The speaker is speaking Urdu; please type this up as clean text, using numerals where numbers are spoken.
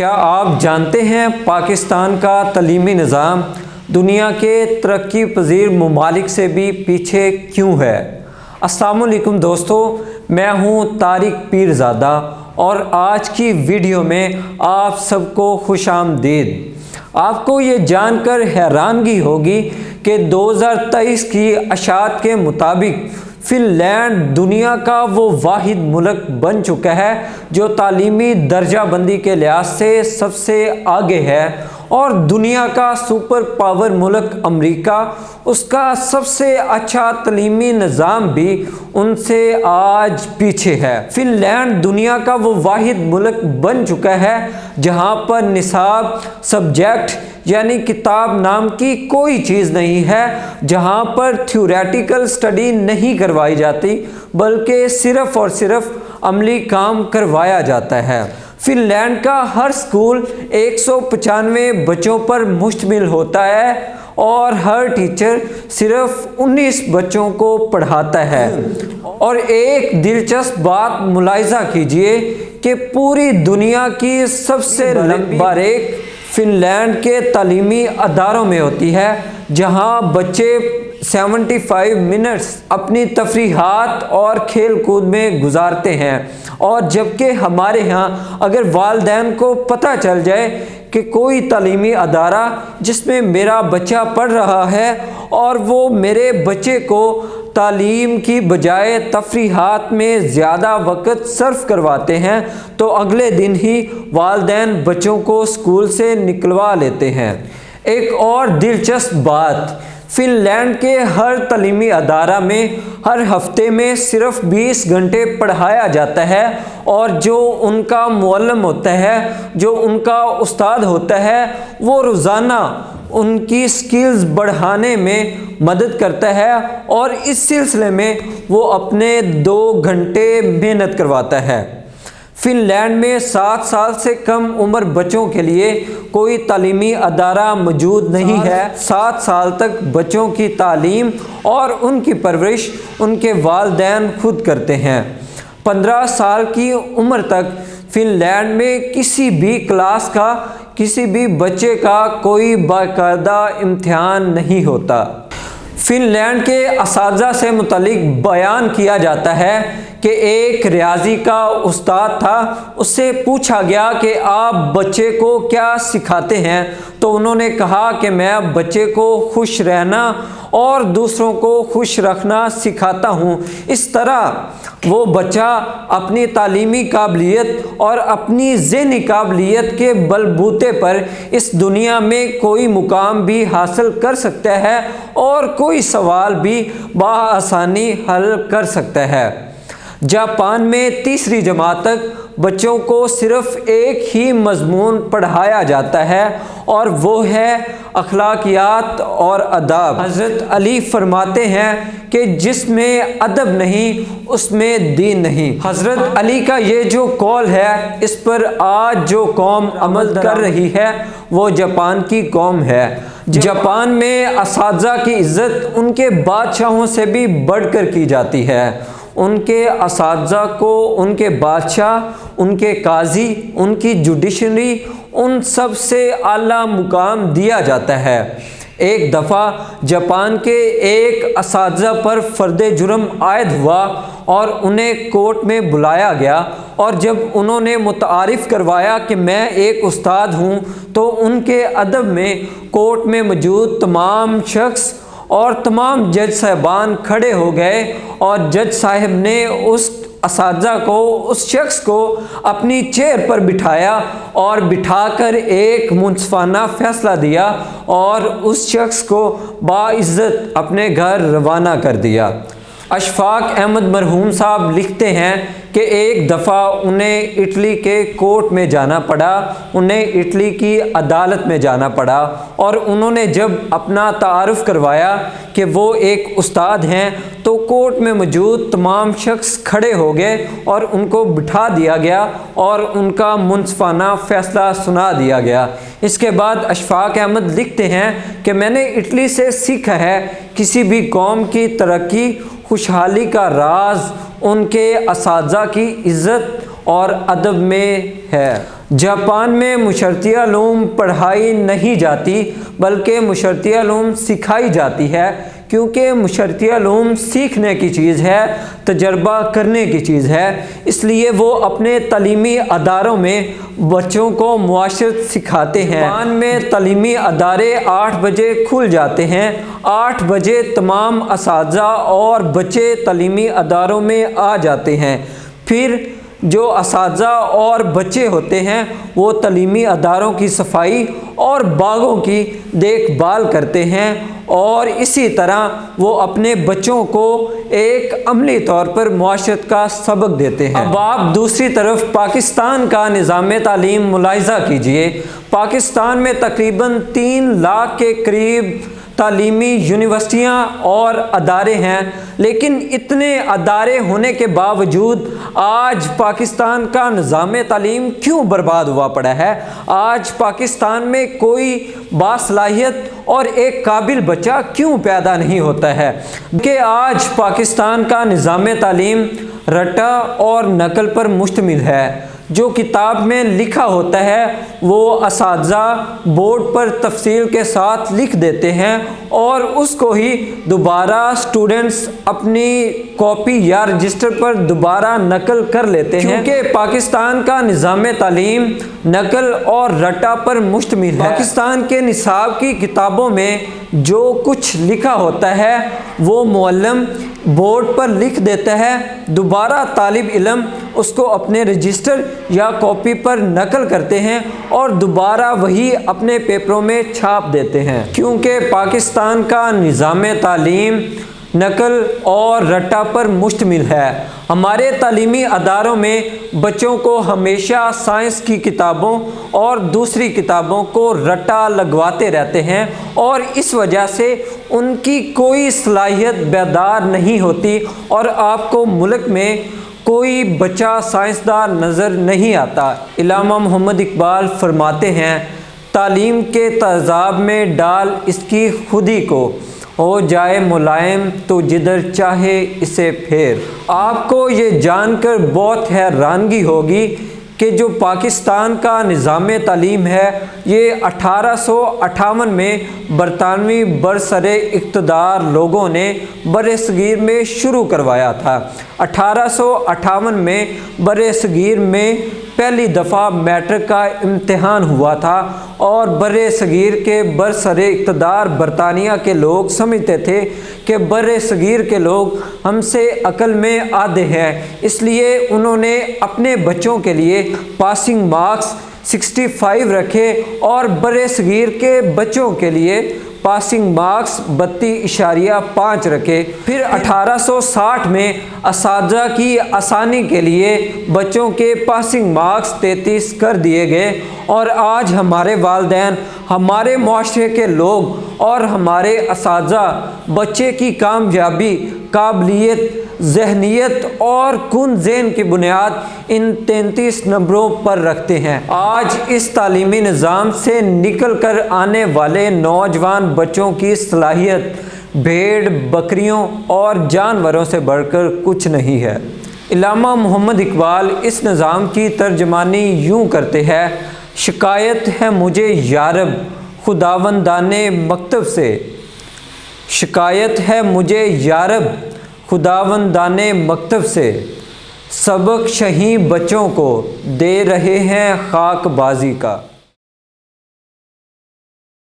کیا آپ جانتے ہیں پاکستان کا تعلیمی نظام دنیا کے ترقی پذیر ممالک سے بھی پیچھے کیوں ہے؟ السلام علیکم دوستو، میں ہوں طارق پیرزادہ اور آج کی ویڈیو میں آپ سب کو خوش آمدید۔ آپ کو یہ جان کر حیرانگی ہوگی کہ 2023 کی اشاعت کے مطابق فن لینڈ دنیا کا وہ واحد ملک بن چکا ہے جو تعلیمی درجہ بندی کے لحاظ سے سب سے آگے ہے، اور دنیا کا سپر پاور ملک امریکہ اس کا سب سے اچھا تعلیمی نظام بھی ان سے آج پیچھے ہے۔ فن لینڈ دنیا کا وہ واحد ملک بن چکا ہے جہاں پر نصاب سبجیکٹ یعنی کتاب نام کی کوئی چیز نہیں ہے، جہاں پر تھیوریٹیکل سٹڈی نہیں کروائی جاتی بلکہ صرف اور صرف عملی کام کروایا جاتا ہے۔ فن لینڈ کا ہر سکول 195 بچوں پر مشتمل ہوتا ہے اور ہر ٹیچر صرف 19 بچوں کو پڑھاتا ہے۔ اور ایک دلچسپ بات ملاحظہ کیجئے کہ پوری دنیا کی سب سے لمبی باریک فن لینڈ کے تعلیمی اداروں میں ہوتی ہے، جہاں بچے 75 منٹس اپنی تفریحات اور کھیل کود میں گزارتے ہیں، اور جبکہ ہمارے ہاں اگر والدین کو پتہ چل جائے کہ کوئی تعلیمی ادارہ جس میں میرا بچہ پڑھ رہا ہے اور وہ میرے بچے کو تعلیم کی بجائے تفریحات میں زیادہ وقت صرف کرواتے ہیں تو اگلے دن ہی والدین بچوں کو اسکول سے نکلوا لیتے ہیں۔ ایک اور دلچسپ بات، فن لینڈ کے ہر تعلیمی ادارہ میں ہر ہفتے میں صرف 20 گھنٹے پڑھایا جاتا ہے، اور جو ان کا معلم ہوتا ہے، جو ان کا استاد ہوتا ہے، وہ روزانہ ان کی سکلز بڑھانے میں مدد کرتا ہے، اور اس سلسلے میں وہ اپنے 2 گھنٹے محنت کرواتا ہے۔ فن لینڈ میں 7 سال سے کم عمر بچوں کے لیے کوئی تعلیمی ادارہ موجود نہیں ہے۔ 7 سال تک بچوں کی تعلیم اور ان کی پرورش ان کے والدین خود کرتے ہیں۔ 15 سال کی عمر تک فن لینڈ میں کسی بھی کلاس کا کسی بھی بچے کا کوئی باقاعدہ امتحان نہیں ہوتا۔ فن لینڈ کے اساتذہ سے متعلق بیان کیا جاتا ہے کہ ایک ریاضی کا استاد تھا، اس سے پوچھا گیا کہ آپ بچے کو کیا سکھاتے ہیں، تو انہوں نے کہا کہ میں بچے کو خوش رہنا اور دوسروں کو خوش رکھنا سکھاتا ہوں۔ اس طرح وہ بچہ اپنی تعلیمی قابلیت اور اپنی ذہنی قابلیت کے بلبوتے پر اس دنیا میں کوئی مقام بھی حاصل کر سکتا ہے اور کوئی سوال بھی بآسانی حل کر سکتا ہے۔ جاپان میں 3ری جماعت تک بچوں کو صرف ایک ہی مضمون پڑھایا جاتا ہے، اور وہ ہے اخلاقیات اور آداب۔ حضرت علی فرماتے ہیں کہ جس میں ادب نہیں اس میں دین نہیں۔ حضرت علی کا یہ جو قول ہے، اس پر آج جو قوم عمل کر رہی ہے وہ جاپان کی قوم ہے۔ جاپان میں اساتذہ کی عزت ان کے بادشاہوں سے بھی بڑھ کر کی جاتی ہے۔ ان کے اساتذہ کو ان کے بادشاہ، ان کے قاضی، ان کی جوڈیشری، ان سب سے اعلیٰ مقام دیا جاتا ہے۔ ایک دفعہ جاپان کے ایک اساتذہ پر فرد جرم عائد ہوا اور انہیں کورٹ میں بلایا گیا، اور جب انہوں نے متعارف کروایا کہ میں ایک استاد ہوں تو ان کے ادب میں کورٹ میں موجود تمام شخص اور تمام جج صاحبان کھڑے ہو گئے، اور جج صاحب نے اس اساتذہ کو، اس شخص کو اپنی چیئر پر بٹھایا اور بٹھا کر ایک منصفانہ فیصلہ دیا اور اس شخص کو باعزت اپنے گھر روانہ کر دیا۔ اشفاق احمد مرحوم صاحب لکھتے ہیں کہ ایک دفعہ انہیں اٹلی کے کورٹ میں جانا پڑا، انہیں اٹلی کی عدالت میں جانا پڑا، اور انہوں نے جب اپنا تعارف کروایا کہ وہ ایک استاد ہیں تو کورٹ میں موجود تمام شخص کھڑے ہو گئے اور ان کو بٹھا دیا گیا اور ان کا منصفانہ فیصلہ سنا دیا گیا۔ اس کے بعد اشفاق احمد لکھتے ہیں کہ میں نے اٹلی سے سیکھا ہے کسی بھی قوم کی ترقی خوشحالی کا راز ان کے اساتذہ کی عزت اور ادب میں ہے۔ جاپان میں معاشرتی علوم پڑھائی نہیں جاتی بلکہ معاشرتی علوم سکھائی جاتی ہے، کیونکہ معاشرتی علوم سیکھنے کی چیز ہے، تجربہ کرنے کی چیز ہے، اس لیے وہ اپنے تعلیمی اداروں میں بچوں کو معاشرت سکھاتے ہیں۔ جاپان میں تعلیمی ادارے 8 بجے کھل جاتے ہیں، 8 بجے تمام اساتذہ اور بچے تعلیمی اداروں میں آ جاتے ہیں، پھر جو اساتذہ اور بچے ہوتے ہیں وہ تعلیمی اداروں کی صفائی اور باغوں کی دیکھ بھال کرتے ہیں، اور اسی طرح وہ اپنے بچوں کو ایک عملی طور پر معاشرت کا سبق دیتے ہیں۔ اب آپ دوسری طرف پاکستان کا نظام تعلیم ملاحظہ کیجئے۔ پاکستان میں تقریباً 3 لاکھ کے قریب تعلیمی یونیورسٹیاں اور ادارے ہیں، لیکن اتنے ادارے ہونے کے باوجود آج پاکستان کا نظام تعلیم کیوں برباد ہوا پڑا ہے؟ آج پاکستان میں کوئی باصلاحیت اور ایک قابل بچہ کیوں پیدا نہیں ہوتا ہے؟ کہ آج پاکستان کا نظام تعلیم رٹا اور نقل پر مشتمل ہے۔ جو کتاب میں لکھا ہوتا ہے وہ اساتذہ بورڈ پر تفصیل کے ساتھ لکھ دیتے ہیں اور اس کو ہی دوبارہ سٹوڈنٹس اپنی کاپی یا رجسٹر پر دوبارہ نقل کر لیتے ہیں، کیونکہ پاکستان کا نظام تعلیم نقل اور رٹا پر مشتمل ہے۔ پاکستان کے نصاب کی کتابوں میں جو کچھ لکھا ہوتا ہے وہ معلم بورڈ پر لکھ دیتا ہے، دوبارہ طالب علم اس کو اپنے رجسٹر یا کاپی پر نقل کرتے ہیں اور دوبارہ وہی اپنے پیپروں میں چھاپ دیتے ہیں، کیونکہ پاکستان کا نظام تعلیم نقل اور رٹا پر مشتمل ہے۔ ہمارے تعلیمی اداروں میں بچوں کو ہمیشہ سائنس کی کتابوں اور دوسری کتابوں کو رٹا لگواتے رہتے ہیں، اور اس وجہ سے ان کی کوئی صلاحیت بیدار نہیں ہوتی اور آپ کو ملک میں کوئی بچہ سائنسداں نظر نہیں آتا۔ علامہ محمد اقبال فرماتے ہیں، تعلیم کے تیزاب میں ڈال اس کی خودی کو، ہو جائے ملائم تو جدھر چاہے اسے پھیر۔ آپ کو یہ جان کر بہت حیرانگی ہوگی کہ جو پاکستان کا نظام تعلیم ہے یہ 1858 میں برطانوی برسر اقتدار لوگوں نے بر صغیر میں شروع کروایا تھا۔ 1858 میں بر صغیر میں پہلی دفعہ میٹرک کا امتحان ہوا تھا، اور بر صغیر کے برسر اقتدار برطانیہ کے لوگ سمجھتے تھے کہ بر صغیر کے لوگ ہم سے عقل میں آدھے ہیں، اس لیے انہوں نے اپنے بچوں کے لیے پاسنگ مارکس 65 رکھے اور بر صغیر کے بچوں کے لیے پاسنگ مارکس 32.5 رکھے۔ پھر 1860 میں اساتذہ کی آسانی کے لیے بچوں کے پاسنگ مارکس 33 کر دیے گئے، اور آج ہمارے والدین، ہمارے معاشرے کے لوگ اور ہمارے اساتذہ بچے کی کامیابی، قابلیت، ذہنیت اور کن ذہن کی بنیاد ان 33 نمبروں پر رکھتے ہیں۔ آج اس تعلیمی نظام سے نکل کر آنے والے نوجوان بچوں کی صلاحیت بھیڑ بکریوں اور جانوروں سے بڑھ کر کچھ نہیں ہے۔ علامہ محمد اقبال اس نظام کی ترجمانی یوں کرتے ہیں، شکایت ہے مجھے یارب خداوندان مکتب سے، شکایت ہے مجھے یارب خداوندان مکتب سے، سبق شہیں بچوں کو دے رہے ہیں خاک بازی کا۔